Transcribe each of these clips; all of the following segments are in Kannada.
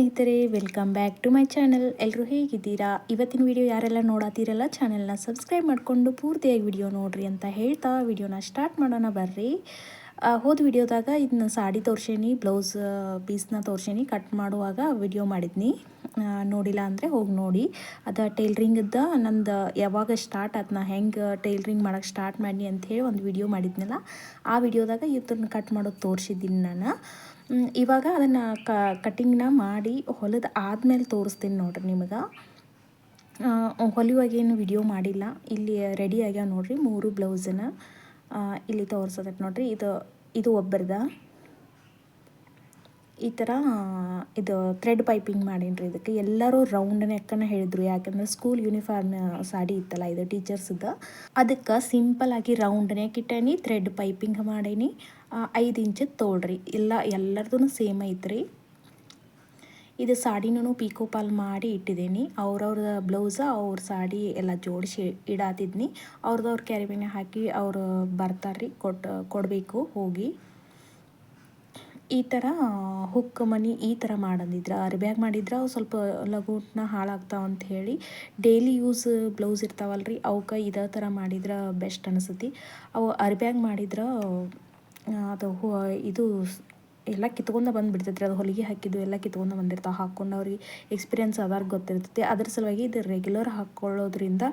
ಸ್ನೇಹಿತರೆ, welcome back to my channel. ಎಲ್ಲರೂ ಹೇಗಿದ್ದೀರಾ? ಇವತ್ತಿನ ವಿಡಿಯೋ ಯಾರೆಲ್ಲ ನೋಡತ್ತೀರಲ್ಲ ಚಾನಲ್ನ ಸಬ್ಸ್ಕ್ರೈಬ್ ಮಾಡಿಕೊಂಡು ಪೂರ್ತಿಯಾಗಿ ವಿಡಿಯೋ ನೋಡ್ರಿ ಅಂತ ಹೇಳ್ತಾ ವಿಡಿಯೋನ ಸ್ಟಾರ್ಟ್ ಮಾಡೋಣ ಬರ್ರಿ. ಹೋದ ವಿಡಿಯೋದಾಗ ಇದನ್ನ ಸಾಡಿ ತೋರ್ಸೇನಿ, ಬ್ಲೌಸ್ ಪೀಸ್ನ ತೋರ್ಸೇನಿ. ಕಟ್ ಮಾಡುವಾಗ ವಿಡಿಯೋ ಮಾಡಿದ್ನಿ, ನೋಡಿಲ್ಲ ಅಂದರೆ ಹೋಗಿ ನೋಡಿ. ಅದು ಟೈಲ್ರಿಂಗದ್ದು ನಂದು ಯಾವಾಗ ಸ್ಟಾರ್ಟ್ ಆಯ್ತು, ನಾ ಹೆಂಗೆ ಟೈಲ್ರಿಂಗ್ ಮಾಡೋಕ್ಕೆ ಸ್ಟಾರ್ಟ್ ಮಾಡಿ ಅಂಥೇಳಿ ಒಂದು ವಿಡಿಯೋ ಮಾಡಿದ್ನಲ್ಲ, ಆ ವಿಡಿಯೋದಾಗ ಇದನ್ನ ಕಟ್ ಮಾಡೋದು ತೋರಿಸಿದ್ದೀನಿ ನಾನು. ಇವಾಗ ಅದನ್ನು ಕಟ್ಟಿಂಗ್ನ ಮಾಡಿ ಹೊಲಿದ ಆದಮೇಲೆ ತೋರಿಸ್ತೀನಿ ನೋಡ್ರಿ ನಿಮಗೆ. ಹೊಲಿಯುವಾಗೇನು ವಿಡಿಯೋ ಮಾಡಿಲ್ಲ. ಇಲ್ಲಿ ರೆಡಿ ಆಗ್ಯಾವ ನೋಡ್ರಿ 3 ಬ್ಲೌಸನ್ನ ಇಲ್ಲಿ ತೋರ್ಸೋದಕ್ಕೆ ನೋಡ್ರಿ. ಇದು ಒಬ್ಬರದ ಈ ಥರ ಇದು ಥ್ರೆಡ್ ಪೈಪಿಂಗ್ ಮಾಡೀನಿ. ಇದಕ್ಕೆ ಎಲ್ಲರೂ ರೌಂಡ್ ನೆಕ್ಕನ್ನು ಹೇಳಿದ್ರು, ಯಾಕಂದರೆ ಸ್ಕೂಲ್ ಯೂನಿಫಾರ್ಮ್ ಸಾಡಿ ಇತ್ತಲ್ಲ ಇದು ಟೀಚರ್ಸ್ದು. ಅದಕ್ಕೆ ಸಿಂಪಲ್ಲಾಗಿ ರೌಂಡ್ ನೆಕ್ ಇಟ್ಟೇನಿ, ಥ್ರೆಡ್ ಪೈಪಿಂಗ್ ಮಾಡೀನಿ. 5 ಇಂಚದ್ದು ತೋಳ್ರಿ. ಎಲ್ಲರದೂ ಸೇಮ್ ಐತ್ರಿ. ಇದು ಸಾಡಿನೂ ಪೀಕೋ ಪಾಲ್ ಮಾಡಿ ಇಟ್ಟಿದ್ದೀನಿ. ಅವ್ರವ್ರ ಬ್ಲೌಸ ಅವ್ರ ಸಾಡಿ ಎಲ್ಲ ಜೋಡಿಸಿ ಇಡಾತಿದ್ನಿ. ಅವ್ರದವ್ರ ಕ್ಯಾರಿಬಿನ ಹಾಕಿ ಅವರು ಬರ್ತಾರ್ರಿ, ಕೊಡಬೇಕು ಹೋಗಿ. ಈ ಥರ ಹುಕ್ ಮನಿ ಈ ಥರ ಮಾಡಂದಿದ್ರೆ ಅರ್ಬ್ಯಾಗ ಮಾಡಿದ್ರೆ ಅವು ಸ್ವಲ್ಪ ಲಘುನ ಹಾಳಾಗ್ತಾವ ಅಂತ ಹೇಳಿ, ಡೈಲಿ ಯೂಸ್ ಬ್ಲೌಸ್ ಇರ್ತಾವಲ್ರಿ ಅವಕ್ಕೆ ಇದೇ ಥರ ಮಾಡಿದ್ರೆ ಬೆಸ್ಟ್ ಅನಿಸ್ತೈತಿ. ಅವು ಅರ್ಬ್ಯಾಗ ಮಾಡಿದ್ರೆ ಅದು ಇದು ಎಲ್ಲ ಕಿತ್ಕೊಂಡು ಬಂದುಬಿಡ್ತೈತ್ರಿ. ಅದು ಹೊಲಿಗೆ ಹಾಕಿದ್ದು ಎಲ್ಲ ಕಿತ್ಕೊಂಡು ಬಂದಿರ್ತಾವೆ. ಹಾಕ್ಕೊಂಡು ಅವ್ರಿಗೆ ಎಕ್ಸ್ಪೀರಿಯನ್ಸ್ ಅದಾರ್ಗೆ ಗೊತ್ತಿರ್ತೈತಿ. ಅದ್ರ ಸಲುವಾಗಿ ಇದು ರೆಗ್ಯುಲರ್ ಹಾಕ್ಕೊಳ್ಳೋದ್ರಿಂದ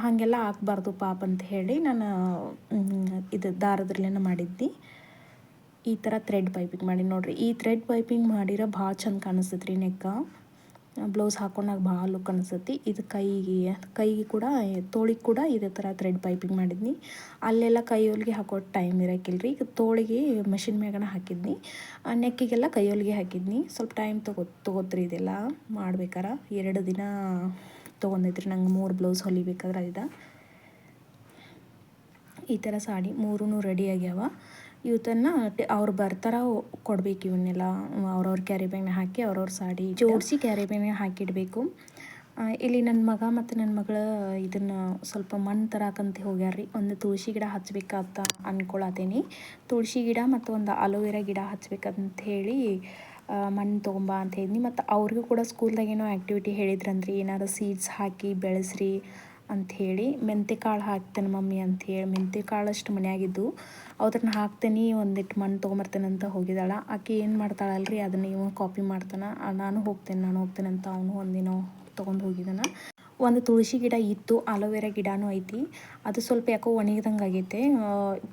ಹಾಗೆಲ್ಲ ಹಾಕ್ಬಾರ್ದು ಪಾಪ ಅಂತ ಹೇಳಿ ನಾನು ಇದು ದಾರದ್ರಲ್ಲೇನ ಮಾಡಿದ್ನಿ. ಈ ಥರ ಥ್ರೆಡ್ ಪೈಪಿಂಗ್ ಮಾಡಿ ನೋಡಿರಿ. ಈ ಥ್ರೆಡ್ ಪೈಪಿಂಗ್ ಮಾಡಿರೋ ಭಾಳ ಚಂದ ಕಾಣಿಸ್ತೈತೆ ರೀ. ನೆಕ್ಕ ಬ್ಲೌಸ್ ಹಾಕೊಂಡಾಗ ಭಾಳ ಲುಕ್ ಅನಿಸ್ತೈತಿ. ಇದು ಕೈಗೆ ಕೂಡ ತೋಳಿಗೆ ಕೂಡ ಇದೇ ಥರ ಥ್ರೆಡ್ ಪೈಪಿಂಗ್ ಮಾಡಿದ್ನಿ. ಅಲ್ಲೆಲ್ಲ ಕೈ ಹೊಲಿಗೆ ಹಾಕೋ ಟೈಮ್ ಇರೋಕ್ಕಿಲ್ಲ ರೀ. ತೋಳಿಗೆ ಮೆಷಿನ್ ಮ್ಯಾಗನ ಹಾಕಿದ್ನಿ, ನೆಕ್ಕಿಗೆಲ್ಲ ಕೈ ಹೊಲಿಗೆ ಹಾಕಿದ್ನಿ. ಸ್ವಲ್ಪ ಟೈಮ್ ತೊಗೋತ್ರಿ ಇದೆಲ್ಲ ಮಾಡ್ಬೇಕಾರೆ. 2 ದಿನ ತೊಗೊಂಡೈತ್ರಿ ನಂಗೆ 3 ಬ್ಲೌಸ್ ಹೊಲಿಬೇಕಾದ್ರೆ. ಈ ಥರ ಸಾಡಿ 3 ರೆಡಿ ಆಗ್ಯಾವ. ಇವತ್ತನ್ನು ಅವ್ರು ಬರ್ತಾರ ಕೊಡ್ಬೇಕು. ಇವನ್ನೆಲ್ಲ ಅವ್ರವ್ರ ಕ್ಯಾರಿ ಬ್ಯಾಗ್ನ ಹಾಕಿ ಅವ್ರವ್ರ ಸಾಡಿ ಜೋಡಿಸಿ ಕ್ಯಾರಿ ಬ್ಯಾಗ್ನ ಹಾಕಿಡಬೇಕು. ಇಲ್ಲಿ ನನ್ನ ಮಗ ಮತ್ತು ನನ್ನ ಮಗಳು ಇದನ್ನು ಸ್ವಲ್ಪ ಮಣ್ಣು ತರಾಕಂತ ಹೋಗ್ಯಾರ್ರಿ. ಒಂದು ತುಳಸಿ ಗಿಡ ಹಚ್ಬೇಕಂತ ಅಂದ್ಕೊಳತೀನಿ. ತುಳಸಿ ಗಿಡ ಮತ್ತು ಒಂದು ಅಲೋವೆರಾ ಗಿಡ ಹಚ್ಬೇಕಂತ ಹೇಳಿ ಮಣ್ಣು ತೊಗೊಂಬ ಅಂತ ಹೇಳಿದ್ನಿ. ಮತ್ತು ಅವ್ರಿಗೂ ಕೂಡ ಸ್ಕೂಲ್ದಾಗ ಏನೋ ಆ್ಯಕ್ಟಿವಿಟಿ ಹೇಳಿದ್ರಂದ್ರಿ, ಏನಾದ್ರು ಸೀಡ್ಸ್ ಹಾಕಿ ಬೆಳೆಸ್ರಿ ಅಂಥೇಳಿ. ಮೆಂತೆ ಕಾಳು ಹಾಕ್ತೇನೆ ಮಮ್ಮಿ ಅಂಥೇಳಿ, ಮೆಂತೆ ಕಾಳು ಅಷ್ಟು ಮನೆಯಾಗಿದ್ದು ಅದನ್ನ ಹಾಕ್ತೇನೆ, ಒಂದಿಟ್ಟು ಮಣ್ಣು ತೊಗೊಂಬರ್ತೇನೆ ಅಂತ ಹೋಗಿದ್ದಾಳೆ. ಆಕೆ ಏನು ಮಾಡ್ತಾಳಲ್ರಿ ಅದನ್ನು ಇವ ಕಾಪಿ ಮಾಡ್ತಾನೆ. ನಾನು ಹೋಗ್ತೇನೆ ಅಂತ ಅವನು ಒಂದಿನ ತೊಗೊಂಡು ಹೋಗಿದ್ದಾನೆ. ಒಂದು ತುಳಸಿ ಗಿಡ ಇತ್ತು, ಅಲೋವೆರಾ ಗಿಡನೂ ಐತಿ. ಅದು ಸ್ವಲ್ಪ ಯಾಕೋ ಒಣಗಿದಂಗೆ ಆಗೈತೆ.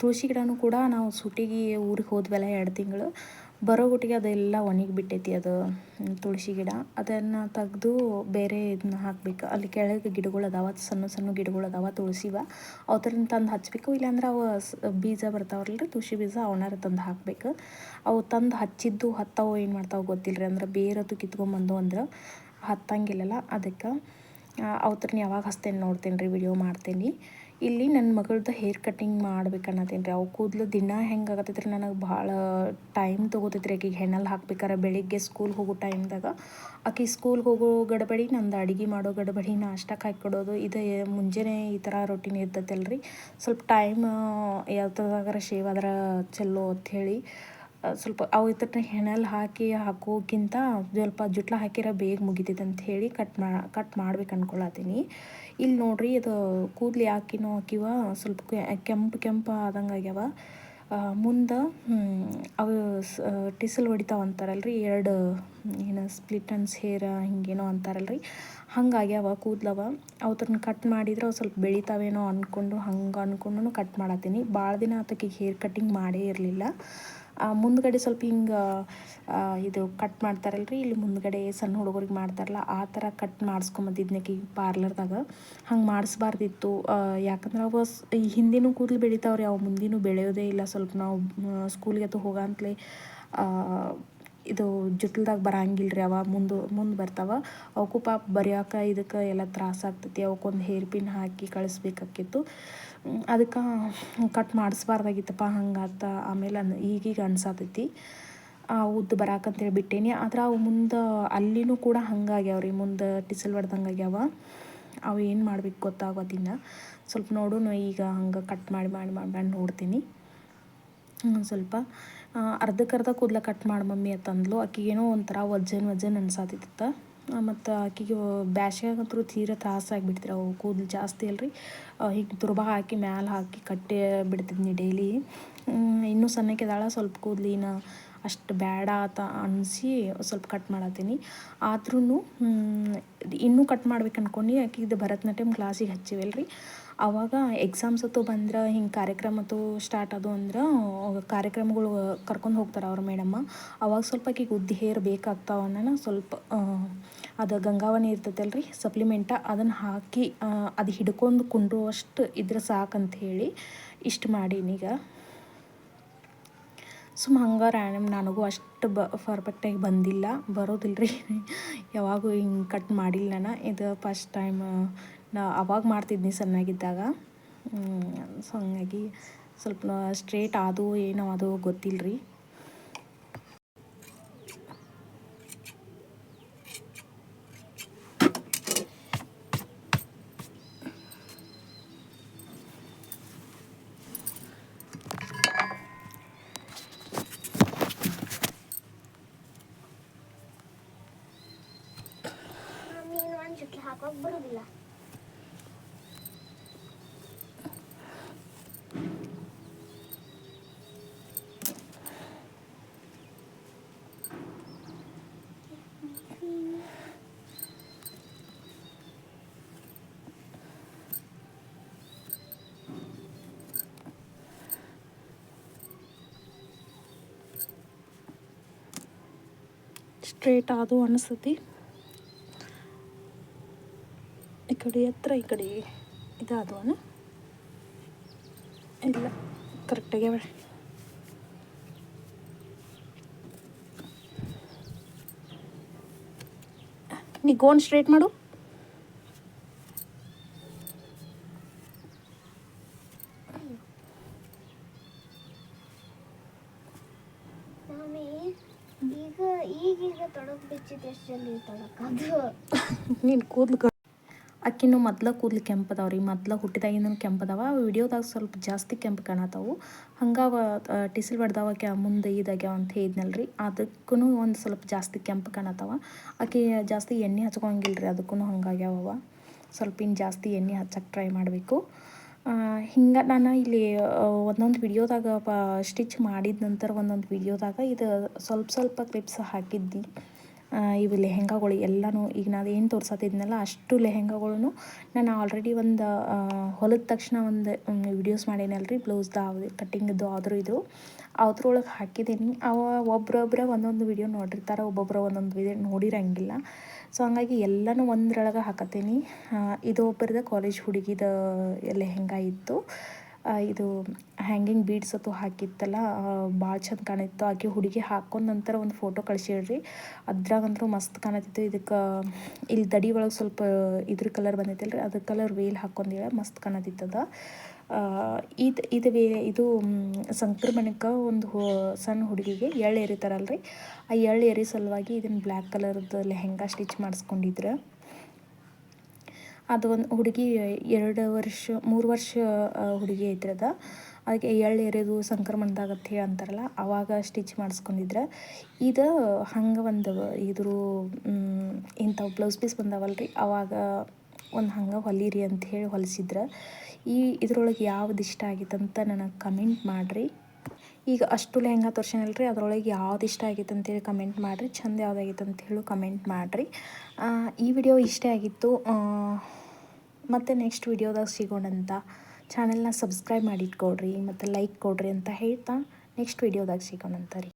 ತುಳಸಿ ಗಿಡನೂ ಕೂಡ ನಾವು ಸೂಟಿಗೆ ಊರಿಗೆ ಹೋದ್ವಲ್ಲ 2 ತಿಂಗಳು, ಬರೋಗುಟ್ಟಿಗೆ ಅದೆಲ್ಲ ಒಣಗಿಬಿಟ್ಟೈತಿ. ಅದು ತುಳಸಿ ಗಿಡ ಅದನ್ನು ತೆಗೆದು ಬೇರೆ ಇದನ್ನ ಹಾಕ್ಬೇಕು. ಅಲ್ಲಿ ಕೆಳಗೆ ಗಿಡಗಳು ಅದಾವ, ಸಣ್ಣ ಸಣ್ಣ ಗಿಡಗಳು ಅದಾವ ತುಳಸಿವ. ಅವತ್ರನ್ನ ತಂದು ಹಚ್ಚಬೇಕು. ಇಲ್ಲಾಂದ್ರೆ ಅವು ಬೀಜ ಬರ್ತಾವಲ್ರಿ ತುಳಸಿ ಬೀಜ, ಅವನಾರ ತಂದು ಹಾಕಬೇಕು. ಅವು ತಂದು ಹಚ್ಚಿದ್ದು ಹತ್ತಾವು ಏನು ಮಾಡ್ತಾವೆ ಗೊತ್ತಿಲ್ಲ ರೀ. ಅಂದ್ರೆ ಬೇರದು ಕಿತ್ಕೊಂಬಂದು ಅಂದ್ರೆ ಹತ್ತಂಗಿಲ್ಲಲ್ಲ. ಅದಕ್ಕೆ ಅವತ್ರನ್ನ ಯಾವಾಗ ಹಚ್ತೇನೆ ನೋಡ್ತೇನೆ ರೀ, ವಿಡಿಯೋ ಮಾಡ್ತೇನೆ. ಇಲ್ಲಿ ನನ್ನ ಮಗಳದ್ದು ಹೇರ್ ಕಟ್ಟಿಂಗ್ ಮಾಡ್ಬೇಕನ್ನತ್ತೇನೆ ರೀ. ಅವು ಕೂದಲು ದಿನ ಹೆಂಗೆ ಆಗತ್ತೈತೆ ರೀ, ನನಗೆ ಭಾಳ ಟೈಮ್ ತೊಗೋತೈತೆ ರೀ. ಆಕೆಗೆ ಹೆಣ್ಣಲ್ಲಿ ಹಾಕ್ಬೇಕಾರೆ ಬೆಳಿಗ್ಗೆ ಸ್ಕೂಲ್ ಹೋಗೋ ಟೈಮ್ದಾಗ ಆಕೆ ಸ್ಕೂಲ್ಗೆ ಹೋಗೋ ಗಡಬಡಿ, ನಂದು ಅಡುಗೆ ಮಾಡೋ ಗಡಬಡಿ, ನಾಷ್ಟಕ್ಕೆ ಹಾಕಿಕೊಡೋದು, ಇದು ಮುಂಜಾನೆ ಈ ಥರ ರೊಟೀನ್ ಇರ್ತೈತಲ್ರಿ. ಸ್ವಲ್ಪ ಟೈಮ್ ಯಾವ್ದಾಗಾರ ಶೇವ್ ಆದ್ರೆ ಚಲೋ ಅಂಥೇಳಿ ಸ್ವಲ್ಪ ಅವು ಇತ್ತ ಹೆಣ್ಣಲ್ಲಿ ಹಾಕೋಕ್ಕಿಂತ ಸ್ವಲ್ಪ ಜುಟ್ಲ ಹಾಕಿರ ಬೇಗ ಮುಗಿತೈತೆ ಅಂಥೇಳಿ ಕಟ್ ಮಾಡ್ಬೇಕು ಅಂದ್ಕೊಳತ್ತೀನಿ. ಇಲ್ಲಿ ನೋಡ್ರಿ, ಅದು ಕೂದಲು ಯಾಕಿನೋ ಹಾಕಿವ ಸ್ವಲ್ಪ ಕೆಂಪು ಆದಂಗೆ ಆಗ್ಯಾವ. ಮುಂದೆ ಅವು ಟಿಸಲ್ ಹೊಡಿತಾವ ಅಂತಾರಲ್ರಿ, 2 ಏನು ಸ್ಪ್ಲಿಟ್ ಅಂಡ್ಸ್ ಹೇರ್ ಹಿಂಗೇನೋ ಅಂತಾರಲ್ರಿ, ಹಂಗಾಗ್ಯಾವ ಕೂದಲವ. ಅವತ್ತನ್ನ ಕಟ್ ಮಾಡಿದ್ರೆ ಅವು ಸ್ವಲ್ಪ ಬೆಳಿತಾವೇನೋ ಅಂದ್ಕೊಂಡು ಕಟ್ ಮಾಡತ್ತೀನಿ. ಭಾಳ ದಿನ ಆತಕ್ಕೆ ಹೇರ್ ಕಟ್ಟಿಂಗ್ ಮಾಡೇ ಇರಲಿಲ್ಲ. ಮುಂದ್ಗಡೆ ಸ್ವಲ್ಪ ಹಿಂಗೆ ಇದು ಕಟ್ ಮಾಡ್ತಾರಲ್ರಿ, ಇಲ್ಲಿ ಮುಂದ್ಗಡೆ ಸಣ್ಣ ಹುಡುಗರಿಗೆ ಮಾಡ್ತಾರಲ್ಲ ಆ ಥರ ಕಟ್ ಮಾಡಿಸ್ಕೊಂಬಂದಿದ್ನಕ್ಕೆ ಈಗ ಪಾರ್ಲರ್ದಾಗ. ಹಂಗೆ ಮಾಡಿಸ್ಬಾರ್ದಿತ್ತು. ಯಾಕಂದ್ರೆ ಅವು ಈ ಹಿಂದಿನೂ ಕೂದಲು ಬೆಳಿತಾವ್ರಿ, ಅವು ಮುಂದಿನೂ ಬೆಳೆಯೋದೇ ಇಲ್ಲ. ಸ್ವಲ್ಪ ನಾವು ಸ್ಕೂಲ್ಗೆ ಅದು ಹೋಗಂತಲೇ ಇದು ಜುಟ್ಲ್ದಾಗ ಬರಂಗಿಲ್ಲ ರೀ. ಅವ ಮುಂದೆ ಬರ್ತಾವೆ. ಅವಕ್ಕೂ ಪಾಪ ಬರೆಯೋಕೆ ಇದಕ್ಕೆ ಎಲ್ಲ ತ್ರಾಸ ಆಗ್ತೈತಿ. ಅವಕ್ಕೊಂದು ಹೇರ್ ಪಿನ್ ಹಾಕಿ ಕಳಿಸ್ಬೇಕಾಗಿತ್ತು. ಅದಕ್ಕೆ ಕಟ್ ಮಾಡಿಸ್ಬಾರ್ದಾಗಿತ್ತಪ್ಪ, ಹಂಗಾತ ಆಮೇಲೆ ಈಗೀಗ ಅನ್ಸಾತೈತಿ. ಉದ್ದು ಬರಾಕಂತೇಳಿ ಬಿಟ್ಟೇನಿ. ಆದ್ರೆ ಅವು ಮುಂದೆ ಅಲ್ಲಿನೂ ಕೂಡ ಹಂಗಾಗ್ಯಾವ್ರಿ, ಮುಂದೆ ಟಿಸಲ್ ಹೊಡ್ದಂಗೆ ಆಗ್ಯಾವ. ಅವು ಏನು ಮಾಡ್ಬೇಕು ಗೊತ್ತಾಗೋದಿಲ್ಲ. ಸ್ವಲ್ಪ ನೋಡೋಣ ಈಗ ಹಂಗೆ ಕಟ್ ಮಾಡಿ ನೋಡ್ತೀನಿ. ಸ್ವಲ್ಪ ಅರ್ಧಕ್ಕರ್ಧ ಕೂದಲ ಕಟ್ ಮಾಡಿ ಮಮ್ಮಿ ಅಂತಂದ್ಲು. ಆಕಿಗೇನೋ ಒಂಥರ ವಜ್ಜನ್ ಅನ್ಸಾತಿತ್ತು. ಮತ್ತು ಆಕಿಗೆ ಬ್ಯಾಸ್ಗ್ಯಾಗಂತೂ ತೀರ ತ್ರಾಸಾಗಿಬಿಡ್ತಿರ ಅವು ಕೂದಲು ಜಾಸ್ತಿ ಅಲ್ರಿ. ಹೀಗೆ ತುರ್ಬ ಹಾಕಿ ಮ್ಯಾಲೆ ಹಾಕಿ ಕಟ್ಟೆ ಬಿಡ್ತಿದ್ನಿ ಡೈಲಿ. ಇನ್ನೂ ಸಣ್ಣಕ್ಕಿದಾಳ, ಸ್ವಲ್ಪ ಕೂದಲಿನ ಅಷ್ಟು ಬೇಡ ಅಂತ ಅನಿಸಿ ಸ್ವಲ್ಪ ಕಟ್ ಮಾಡತ್ತೀನಿ. ಆದ್ರೂ ಇನ್ನೂ ಕಟ್ ಮಾಡ್ಬೇಕು ಅನ್ಕೊಂಡು ಆಕಿದು ಭರತನಾಟ್ಯಂ ಕ್ಲಾಸಿಗೆ ಹಚ್ಚಿವಲ್ರಿ. ಆವಾಗ ಎಕ್ಸಾಮ್ಸ್ ಹೊತ್ತು ಬಂದ್ರೆ ಹಿಂಗೆ ಕಾರ್ಯಕ್ರಮ ಹೊತ್ತು ಸ್ಟಾರ್ಟ್ ಅದು ಅಂದ್ರೆ ಕಾರ್ಯಕ್ರಮಗಳು ಕರ್ಕೊಂಡು ಹೋಗ್ತಾರೆ ಅವ್ರ ಮೇಡಮ್ಮ. ಅವಾಗ ಸ್ವಲ್ಪ ಆಕಿಗೆ ಉದ್ದ ಹೇರ್ ಬೇಕಾಗ್ತಾವನ್ನ ಸ್ವಲ್ಪ ಅದು ಗಂಗಾವನಿ ಇರ್ತೈತಲ್ರಿ ಸಪ್ಲಿಮೆಂಟ, ಅದನ್ನು ಹಾಕಿ ಅದು ಹಿಡ್ಕೊಂಡು ಕುಂಡ್ರುವಷ್ಟು ಇದ್ರೆ ಸಾಕಂತ ಹೇಳಿ ಇಷ್ಟು ಮಾಡೀನೀಗ. ಹಂಗೆ ರ್ಯಾಂಡಮ್ ನನಗೂ ಅಷ್ಟು ಪರ್ಫೆಕ್ಟಾಗಿ ಬಂದಿಲ್ಲ, ಬರೋದಿಲ್ಲರಿ. ಯಾವಾಗೂ ಹಿಂಗೆ ಕಟ್ ಮಾಡಿಲ್ಲ ನಾನು, ಇದು ಫಸ್ಟ್ ಟೈಮ್. ಅವಾಗ ಮಾಡ್ತಿದ್ನಿ ಸಣ್ಣಾಗಿದ್ದಾಗ. ಸೊ ಹಂಗಾಗಿ ಸ್ವಲ್ಪ ಸ್ಟ್ರೇಟ್ ಆದವು ಏನೋ ಅದು ಗೊತ್ತಿಲ್ಲ ರೀ. ಹಾಕೋಕೆ ಬರೋದಿಲ್ಲ. ಸ್ಟ್ರೇಟ್ ಆದವು ಅನಿಸ್ತತಿ. ಈ ಕಡೆ ಹತ್ರ ಈ ಕಡೆ ಇದಾದವನ ಇಲ್ಲ, ಕರೆಕ್ಟಾಗಿ ಬೇಡ. ನೀ ಗೋನ್ ಸ್ಟ್ರೇಟ್ ಮಾಡು. ಈಗ ತೊಡಕ್ ಬಿಚ್ಚಿದ್ದು ಎಷ್ಟು ಜಲ್ದಿ ತೊಡಕದು. ನೀನು ಕೂದಲು ಅಕ್ಕಿನೂ ಮೊದ್ಲು ಕೂದಲು ಕೆಂಪದವ್ರಿ. ಮೊದ್ಲು ಹುಟ್ಟಿದಾಗಿಂದ ಕೆಂಪದವ. ವಿಡಿಯೋದಾಗ ಸ್ವಲ್ಪ ಜಾಸ್ತಿ ಕೆಂಪು ಕಾಣತ್ತವು. ಹಂಗಾವ ಟಿಸಿಲ್ ಬಡ್ದವ ಮುಂದೆ ಇದಾಗ್ಯಾವ ಅಂತ ಹೇಳಿದ್ನಲ್ರಿ, ಅದಕ್ಕೂ ಒಂದು ಸ್ವಲ್ಪ ಜಾಸ್ತಿ ಕೆಂಪು ಕಾಣತ್ತವ. ಆಕೆ ಜಾಸ್ತಿ ಎಣ್ಣೆ ಹಚ್ಕೊಂಗಿಲ್ಲ ರೀ, ಅದಕ್ಕೂ ಹಂಗಾಗ್ಯಾವ. ಸ್ವಲ್ಪ ಇನ್ನು ಜಾಸ್ತಿ ಎಣ್ಣೆ ಹಚ್ಚಕ್ಕೆ ಟ್ರೈ ಮಾಡಬೇಕು. ಹಿಂಗೆ ನಾನು ಇಲ್ಲಿ ಒಂದೊಂದು ವಿಡಿಯೋದಾಗ ಸ್ಟಿಚ್ ಮಾಡಿದ ನಂತರ ಒಂದೊಂದು ವಿಡಿಯೋದಾಗ ಇದು ಸ್ವಲ್ಪ ಕ್ಲಿಪ್ಸ್ ಹಾಕಿದ್ದಿ. ಇವು ಲೆಹೆಂಗಾಗಳು ಎಲ್ಲನೂ ಈಗ ನಾನು ಏನು ತೋರ್ಸತ್ತಿದ್ನಲ್ಲ ಅಷ್ಟು ಲೆಹೆಂಗಾಗಳನ್ನು ನಾನು ಆಲ್ರೆಡಿ ಒಂದು ಹೊಲಿದ ತಕ್ಷಣ ಒಂದು ವಿಡಿಯೋಸ್ ಮಾಡೀನಲ್ರಿ, ಬ್ಲೌಸ್ದು ಕಟ್ಟಿಂಗದ್ದು ಆದರೂ ಇದು ಅದ್ರೊಳಗೆ ಹಾಕಿದ್ದೀನಿ. ಒಬ್ಬೊಬ್ಬರೇ ಒಂದೊಂದು ವಿಡಿಯೋ ನೋಡಿರ್ತಾರೆ, ಒಬ್ಬೊಬ್ಬರು ಒಂದೊಂದು ವಿಡಿಯೋ ನೋಡಿರಂಗಿಲ್ಲ. ಸೊ ಹಂಗಾಗಿ ಎಲ್ಲನೂ ಒಂದ್ರೊಳಗೆ ಹಾಕತ್ತೀನಿ. ಇದು ಒಬ್ಬರದ ಕಾಲೇಜ್ ಹುಡುಗಿದ ಲೆಹೆಂಗಾ ಇತ್ತು. ಇದು ಹ್ಯಾಂಗಿಂಗ್ ಬೀಡ್ಸ್ ಅಂತೂ ಹಾಕಿತ್ತಲ್ಲ, ಭಾಳ ಚಂದ ಕಾಣಿತ್ತು. ಆಕೆ ಹುಡುಗಿ ಹಾಕೊಂಡ ನಂತರ ಒಂದು ಫೋಟೋ ಕಳಿಸಿಡ್ರಿ, ಅದ್ರಾಗಂತೂ ಮಸ್ತ್ ಕಾಣತಿತ್ತು. ಇದಕ್ಕೆ ಇಲ್ಲಿ ದಡಿ ಒಳಗೆ ಸ್ವಲ್ಪ ಇದ್ರ ಕಲರ್ ಬಂದೈತಲ್ರಿ, ಅದ್ರ ಕಲರ್ ವೇಲ್ ಹಾಕೊಂಡಿಲ್ಲ, ಮಸ್ತ್ ಕಾಣತಿತ್ತದ. ಇದು ಸಂಕ್ರಮಣಕ್ಕೆ ಒಂದು ಸಣ್ಣ ಹುಡುಗಿಗೆ ಎಳ್ಳು ಎರಿತಾರಲ್ರಿ, ಆ ಎಳ್ಳು ಎರಿ ಸಲುವಾಗಿ ಇದನ್ನು ಬ್ಲ್ಯಾಕ್ ಕಲರ್ದು ಲೆಹೆಂಗಾ ಸ್ಟಿಚ್ ಮಾಡಿಸ್ಕೊಂಡಿದ್ರು. ಅದು ಒಂದು ಹುಡುಗಿ 3 ವರ್ಷ ಹುಡುಗಿ ಐತ್ರದ. ಅದಕ್ಕೆ ಎಳ್ಳು ಎರೆದು ಸಂಕ್ರಮಣದಾಗ ಅಂತ ಹೇಳಿ ಅಂತಾರಲ್ಲ, ಅವಾಗ ಸ್ಟಿಚ್ ಮಾಡಿಸ್ಕೊಂಡಿದ್ರೆ. ಇದು ಹಂಗೆ ಒಂದು ಇದ್ರ ಇಂಥವು ಬ್ಲೌಸ್ ಪೀಸ್ ಬಂದಾವಲ್ರಿ, ಅವಾಗ ಒಂದು ಹಂಗೆ ಹೊಲೀರಿ ಅಂತ ಹೇಳಿ ಹೊಲಿಸಿದ್ರೆ. ಇದ್ರೊಳಗೆ ಯಾವ್ದು ಇಷ್ಟ ಆಗಿತ್ತಂತ ನನಗೆ ಕಮೆಂಟ್ ಮಾಡಿರಿ. ಈಗ ಅಷ್ಟು ಲೆಹಂಗಾ ತೋರ್ಸೇನಲ್ರಿ, ಅದರೊಳಗೆ ಯಾವ್ದು ಇಷ್ಟ ಆಗೈತೆ ಅಂತೇಳಿ ಕಮೆಂಟ್ ಮಾಡಿರಿ. ಚಂದ ಯಾವುದಾಗಿತ್ತು ಅಂತ ಹೇಳಿ ಕಮೆಂಟ್ ಮಾಡಿರಿ. ಈ ವಿಡಿಯೋ ಇಷ್ಟ ಆಗಿತ್ತು. ಮತ್ತು ನೆಕ್ಸ್ಟ್ ವಿಡಿಯೋದಾಗ ಸಿಗೋಣಂತ. ಚಾನಲ್ನ ಸಬ್ಸ್ಕ್ರೈಬ್ ಮಾಡಿ ಇಟ್ಕೊಡ್ರಿ ಮತ್ತು ಲೈಕ್ ಕೊಡ್ರಿ ಅಂತ ಹೇಳ್ತಾ ನೆಕ್ಸ್ಟ್ ವಿಡಿಯೋದಾಗ ಸಿಗೋಣಂತ ರೀ.